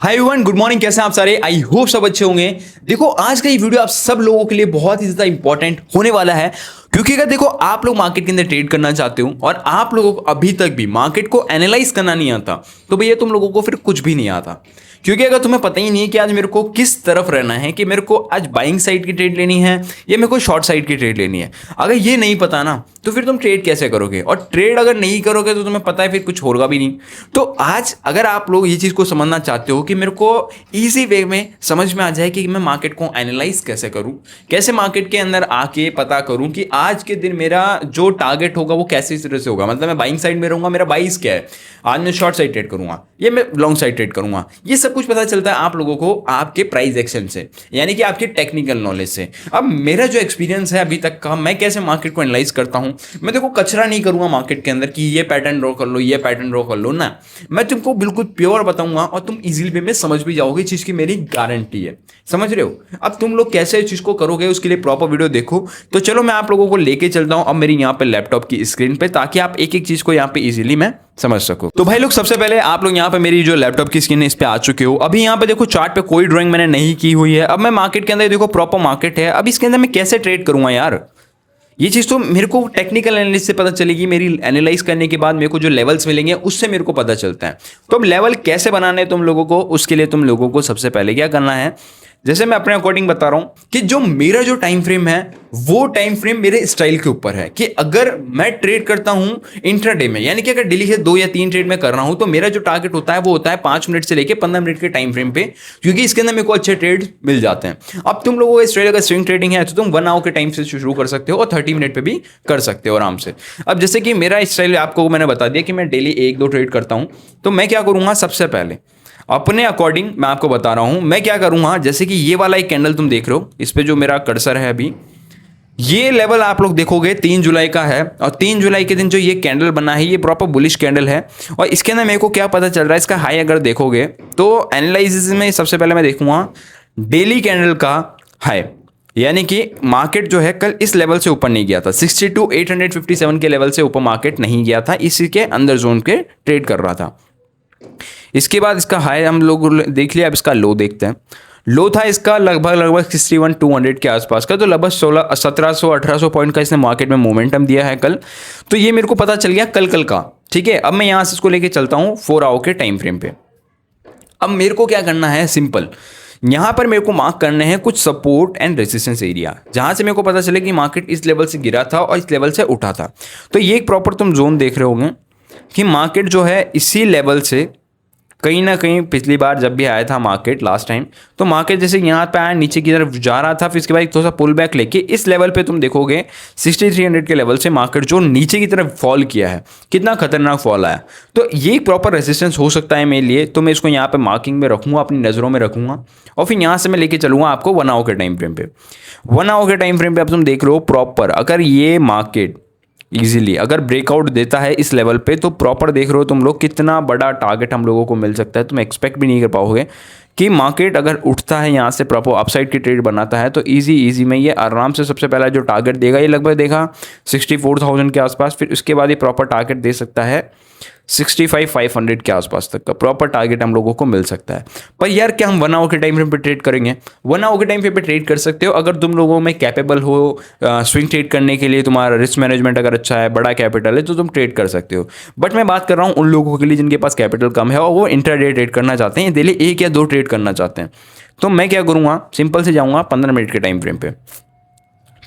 Hi everyone, good morning. कैसे हैं आप सारे? आई होप सब अच्छे होंगे। देखो, आज का ये वीडियो आप सब लोगों के लिए बहुत ही ज़्यादा इंपॉर्टेंट होने वाला है, क्योंकि अगर देखो आप लोग मार्केट के अंदर ट्रेड करना चाहते हो और आप लोगों को अभी तक भी मार्केट को एनालाइज करना नहीं आता, तो भैया तुम लोगों को फिर कुछ भी नहीं आता। क्योंकि अगर तुम्हें पता ही नहीं है कि आज मेरे को किस तरफ रहना है, कि मेरे को आज बाइंग साइड की ट्रेड लेनी है या मेरे को शॉर्ट साइड की ट्रेड लेनी है, अगर ये नहीं पता ना, तो फिर तुम ट्रेड कैसे करोगे? और ट्रेड अगर नहीं करोगे तो तुम्हें पता है फिर कुछ होगा भी नहीं। तो आज अगर आप लोग ये चीज़ को समझना चाहते हो कि मेरे को ईजी वे में समझ में आ जाए कि मैं मार्केट को एनालाइज कैसे करूं, कैसे मार्केट के अंदर आके पता करूं कि आज के दिन मेरा जो टारगेट होगा वो कैसे तरह से होगा, मतलब मैं बाइंग साइड में रहूंगा, मेरा बाइस क्या है, आज मैं शॉर्ट साइड ट्रेड करूंगा या मैं लॉन्ग साइड ट्रेड करूंगा, ये सब कुछ पता चलता है आप लोगों को आपके प्राइस एक्शन से, यानी कि आपके टेक्निकल नॉलेज से। अब मेरा जो एक्सपीरियंस है अभी तक का, मैं कैसे मार्केट को एनालाइज करता हूं, मैं देखो कचरा नहीं करूंगा मार्केट के अंदर कि ये पैटर्न ड्रॉ कर लो, ये पैटर्न ड्रॉ कर लो ना। मैं तुमको बिल्कुल प्योर बताऊंगा और तुम इजीली वे में समझ भी जाओगे, चीज की मेरी गारंटी है। समझ रहे हो? अब तुम लोग कैसे इस चीज को करोगे उसके लिए प्रॉपर वीडियो देखो। तो चलो मैं आप लोगों को लेके चलता हूं अब मेरी यहाँ पे लैपटॉप की स्क्रीन पे, ताकि आप एक एक चीज को यहाँ पे इजीली मैं समझ सको। तो भाई लोग, सबसे पहले आप लोग यहाँ पे मेरी जो लैपटॉप की स्क्रीन है इस पे आ चुके हो। अभी यहाँ पे देखो चार्ट पे कोई ड्राइंग मैंने नहीं की हुई है। अब मैं मार्केट के अंदर देखो प्रॉपर मार्केट है, अब इसके अंदर मैं कैसे ट्रेड करूंगा यार? ये चीज़ तो मेरे को टेक्निकल एनालिसिस से पता चलेगी, मेरी एनालाइज करने के बाद मेरे को जो लेवल्स मिलेंगे उससे मेरे को पता चलता है। तो अब लेवल कैसे बनाने हैं तुम लोगों को, उसके लिए तुम लोगों को सबसे पहले क्या करना है, जैसे मैं अपने अकॉर्डिंग बता रहा हूं कि जो मेरा जो टाइम फ्रेम है वो टाइम फ्रेम मेरे स्टाइल के ऊपर है, कि अगर मैं ट्रेड करता हूं इंट्राडे में, यानी कि अगर डेली से 2 या 3 ट्रेड में कर रहा हूं, तो मेरा जो टारगेट होता है वो होता है 5 मिनट से लेकर 15 मिनट के टाइम फ्रेम पे, क्योंकि इसके अंदर मेरे को अच्छे ट्रेड मिल जाते हैं। अब तुम लोगों का ट्रेड अगर स्विंग ट्रेडिंग है तो तुम 1 आवर के टाइम से शुरू कर सकते हो और 30 मिनट पे भी कर सकते हो आराम से। अब जैसे कि मेरा स्टाइल आपको मैंने बता दिया कि मैं डेली 1-2 ट्रेड करता हूं, तो मैं क्या करूंगा, सबसे पहले अपने अकॉर्डिंग मैं आपको बता रहा हूं मैं क्या करूंगा। जैसे कि ये वाला एक कैंडल तुम देख रहे हो, इस पे जो मेरा कर्सर है अभी, ये लेवल आप लोग देखोगे 3 जुलाई का है, और 3 जुलाई के दिन जो ये कैंडल बना है ये प्रॉपर बुलिश कैंडल है। और इसके अंदर मेरे को क्या पता चल रहा है, इसका हाई अगर देखोगे तो एनालिसिस में सबसे पहले मैं देखूंगा डेली कैंडल का हाई, यानी कि मार्केट जो है कल इस लेवल से ऊपर नहीं गया था, 62,857 के लेवल से ऊपर मार्केट नहीं गया था, इसी के अंदर जोन के ट्रेड कर रहा था। इसके बाद इसका हाई हम लोग देख लिया, अब इसका लो देखते हैं। लो था इसका लगभग 61,200 के आसपास का, तो लगभग 1700-1800 पॉइंट का इसने मार्केट में मोमेंटम दिया है कल। तो ये मेरे को पता चल गया कल का। ठीक है, अब मैं यहाँ से इसको लेके चलता हूँ 4 आवर के टाइम फ्रेम पे। अब मेरे को क्या करना है, सिंपल, यहाँ पर मेरे को मार्क करने हैं कुछ सपोर्ट एंड रेजिस्टेंस एरिया, जहाँ से मेरे को पता चले कि मार्केट इस लेवल से गिरा था और इस लेवल से उठा था। तो ये एक प्रॉपर तुम जोन देख रहे होंगे कि मार्केट जो है इसी लेवल से कहीं ना कहीं पिछली बार जब भी आया था मार्केट लास्ट टाइम, तो मार्केट जैसे यहाँ पे आया नीचे की तरफ जा रहा था, फिर इसके बाद थोड़ा सा पुल बैक लेके इस लेवल पे तुम देखोगे 6300 के लेवल से मार्केट जो नीचे की तरफ फॉल किया है, कितना खतरनाक फॉल आया। तो ये प्रॉपर रेजिस्टेंस हो सकता है मेरे लिए, तो मैं इसको यहाँ पे मार्किंग में रखूंगा, अपनी नज़रों में रखूंगा, और फिर यहाँ से मैं लेके चलूंगा आपको 1 आवर के टाइम फ्रेम पे। 1 आवर के टाइम फ्रेम पे अब तुम देख रहे हो प्रॉपर, अगर ये मार्केट इजीली अगर ब्रेकआउट देता है इस लेवल पे, तो प्रॉपर देख रहे हो तुम लोग कितना बड़ा टारगेट हम लोगों को मिल सकता है। तुम एक्सपेक्ट भी नहीं कर पाओगे कि मार्केट अगर उठता है यहाँ से प्रॉपर अपसाइड की ट्रेड बनाता है, तो इजी में ये आराम से सबसे पहला जो टारगेट देगा, ये लगभग देगा 64,000 के आसपास, फिर उसके बाद ये प्रॉपर टारगेट दे सकता है 65,500 के आसपास तक का प्रॉपर टारगेट हम लोगों को मिल सकता है। पर यार क्या हम 1 आवर के टाइम फ्रेम पे ट्रेड करेंगे? 1 आवर के टाइम फ्रेम पे ट्रेड कर सकते हो अगर तुम लोगों में कैपेबल हो स्विंग ट्रेड करने के लिए, तुम्हारा रिस्क मैनेजमेंट अगर अच्छा है, बड़ा कैपिटल है, तो तुम ट्रेड कर सकते हो। बट मैं बात कर रहा हूँ उन लोगों के लिए जिनके पास कैपिटल कम है और वो इंट्राडे ट्रेड करना चाहते हैं, डेली 1 या 2 ट्रेड करना चाहते हैं। तो मैं क्या करूँगा, सिंपल से जाऊँगा 15 मिनट के टाइम फ्रेम पे।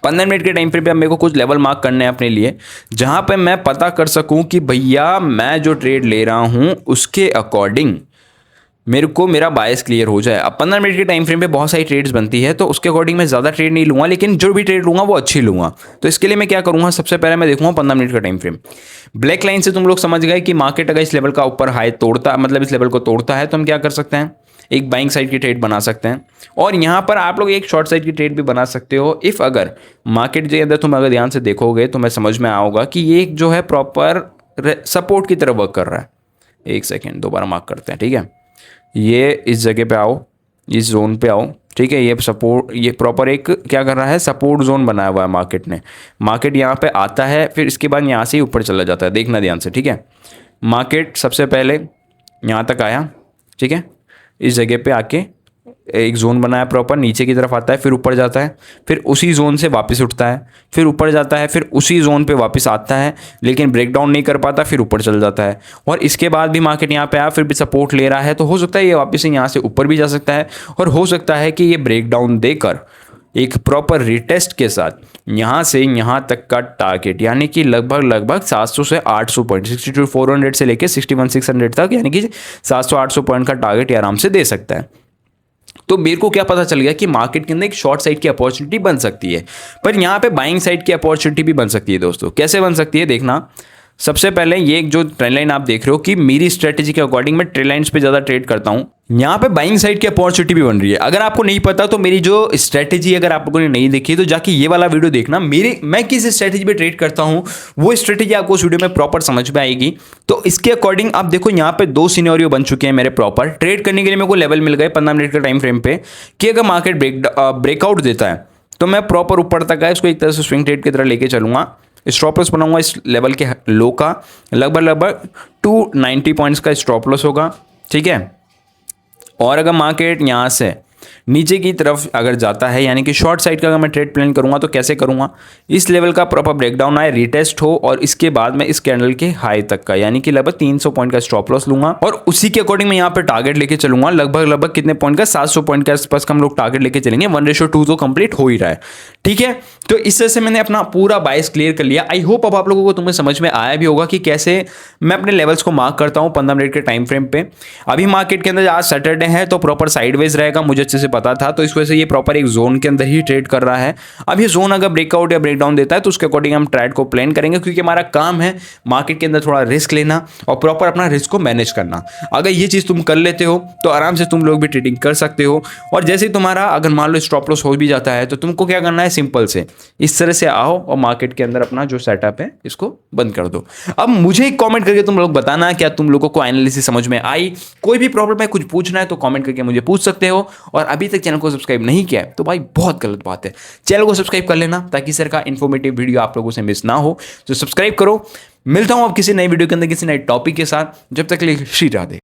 15 मिनट के टाइम फ्रेम पे अब मेरे को कुछ लेवल मार्क करने हैं अपने लिए, जहां पे मैं पता कर सकूं कि भैया मैं जो ट्रेड ले रहा हूं उसके अकॉर्डिंग मेरे को मेरा बायस क्लियर हो जाए। अब 15 मिनट के टाइम फ्रेम पे बहुत सारी ट्रेड्स बनती है, तो उसके अकॉर्डिंग मैं ज़्यादा ट्रेड नहीं लूँगा, लेकिन जो भी ट्रेड लूँगा वो अच्छी लूँगा। तो इसके लिए मैं क्या करूँगा, सबसे पहले मैं देखूँगा 15 मिनट का टाइम फ्रेम। ब्लैक लाइन से तुम लोग समझ गए कि मार्केट अगर इस लेवल का ऊपर हाई तोड़ता, मतलब इस लेवल को तोड़ता है, तो हम क्या कर सकते हैं, एक बाइंग साइड की ट्रेड बना सकते हैं। और यहाँ पर आप लोग एक शॉर्ट साइड की ट्रेड भी बना सकते हो, इफ़ अगर मार्केट के अंदर तुम अगर ध्यान से देखोगे तो मैं समझ में आओगा कि ये जो है प्रॉपर सपोर्ट की तरफ वर्क कर रहा है। एक सेकेंड, दोबारा मार्क करते हैं, ठीक है। ये इस जगह पे आओ, इस जोन पे आओ, ठीक है। ये सपोर्ट, ये प्रॉपर एक क्या कर रहा है, सपोर्ट जोन बनाया हुआ है मार्केट ने। मार्केट यहाँ पे आता है, फिर इसके बाद यहाँ से ही ऊपर चला जाता है, देखना ध्यान से, ठीक है। मार्केट सबसे पहले यहाँ तक आया, ठीक है, इस जगह पे आके एक जोन बनाया प्रॉपर, नीचे की तरफ आता है, फिर ऊपर जाता है, फिर उसी जोन से वापस उठता है, फिर ऊपर जाता है, फिर उसी जोन पे वापस आता है, लेकिन ब्रेक डाउन नहीं कर पाता, फिर ऊपर चल जाता है। और इसके बाद भी मार्केट यहाँ पे आया, फिर भी सपोर्ट ले रहा है, तो हो सकता है ये वापस से यहाँ से ऊपर भी जा सकता है, और हो सकता है कि ये ब्रेक डाउन देकर एक प्रॉपर रिटेस्ट के साथ यहाँ से यहाँ तक का टारगेट, यानी कि लगभग 700 से 800 पॉइंट, 62,400 से लेके 61,600 तक, यानी कि 700-800 पॉइंट का टारगेट आराम से दे सकता है। तो मेरे को क्या पता चल गया कि मार्केट के अंदर एक शॉर्ट साइड की अपॉर्चुनिटी बन सकती है, पर यहाँ पे बाइंग साइड की अपॉर्चुनिटी भी बन सकती है। दोस्तों कैसे बन सकती है देखना। सबसे पहले ये एक जो ट्रेंड लाइन आप देख रहे हो कि मेरी स्ट्रेटेजी के अकॉर्डिंग मैं ट्रेंड लाइंस पे ज़्यादा ट्रेड करता हूँ, यहाँ पे बाइंग साइड की अपॉर्चुनिटी भी बन रही है। अगर आपको नहीं पता तो मेरी जो स्ट्रेटेजी अगर आप लोगों ने नहीं देखी तो जाके ये वाला वीडियो देखना, मैं किस स्ट्रेटेजी पे ट्रेड करता हूँ वो स्ट्रेटेजी आपको उस वीडियो में प्रॉपर समझ में आएगी। तो इसके अकॉर्डिंग आप देखो यहाँ पे 2 सिनेरियो बन चुके हैं मेरे प्रॉपर ट्रेड करने के लिए। मेरे को लेवल मिल गए 15 मिनट के टाइम फ्रेम पे कि अगर मार्केट ब्रेकआउट देता है तो मैं प्रॉपर ऊपर तक है इसको एक तरह से स्विंग ट्रेड की तरह लेके चलूंगा। स्टॉप लॉस बनाऊंगा इस लेवल के लो का, लगभग 290 पॉइंट्स का स्टॉप लॉस होगा, ठीक है। और अगर मार्केट यहाँ से नीचे की तरफ अगर जाता है, यानी कि शॉर्ट साइड का अगर मैं ट्रेड प्लान करूंगा तो कैसे करूंगा, इस लेवल का प्रॉपर ब्रेकडाउन आए, रिटेस्ट हो, और इसके बाद मैं इस कैंडल के हाई तक का, यानी कि लगभग 300 पॉइंट का स्टॉप लॉस लूंगा, और उसी के अकॉर्डिंग मैं यहाँ पे टारगेट लेके चलूंगा। लगभग कितने पॉइंट का, 700 पॉइंट के आसपास का हम लोग टारगेट लेके चलेंगे। 1:2 तो कंप्लीट हो ही रहा है, ठीक है। तो इस तरह से मैंने अपना पूरा बाइस क्लियर कर लिया। आई होप अब आप लोगों को तुम्हें समझ में आया भी होगा कि कैसे मैं अपने लेवल्स को मार्क करता हूँ 15 मिनट के टाइम फ्रेम पे। अभी मार्केट के अंदर आज सैटरडे है तो प्रॉपर साइडवेज रहेगा, मुझे अच्छे से पता था, तो इस वजह से ये प्रॉपर एक जोन के अंदर ही ट्रेड कर रहा है। अब ये जोन अगर ब्रेकआउट या ब्रेकडाउन देता है तो उसके अकॉर्डिंग हम ट्रेड को प्लान करेंगे, क्योंकि हमारा काम है मार्केट के अंदर थोड़ा रिस्क लेना और प्रॉपर अपना रिस्क को मैनेज करना। अगर ये चीज़ तुम कर लेते हो तो आराम से तुम लोग भी ट्रेडिंग कर सकते हो। और जैसे ही तुम्हारा अगर मान लो स्टॉप लॉस हो भी जाता है तो तुमको क्या करना है, सिंपल से इस तरह से आओ और मार्केट के अंदर अपना जो सेटअप है इसको बंद कर दो। अब मुझे एक कमेंट करके तुम लोग बताना क्या तुम लोगों को एनालिसिस समझ में आई। कोई भी प्रॉब्लम है, कुछ पूछना है तो कमेंट करके मुझे पूछ सकते हो। और अभी तक चैनल को सब्सक्राइब नहीं किया है तो भाई बहुत गलत बात है, चैनल को सब्सक्राइब कर लेना ताकि सर का इन्फॉर्मेटिव वीडियो आप लोगों से मिस ना हो। तो सब्सक्राइब करो। मिलता हूं अब किसी नई वीडियो के अंदर किसी नए टॉपिक के साथ। जब तक के लिए श्री राधे।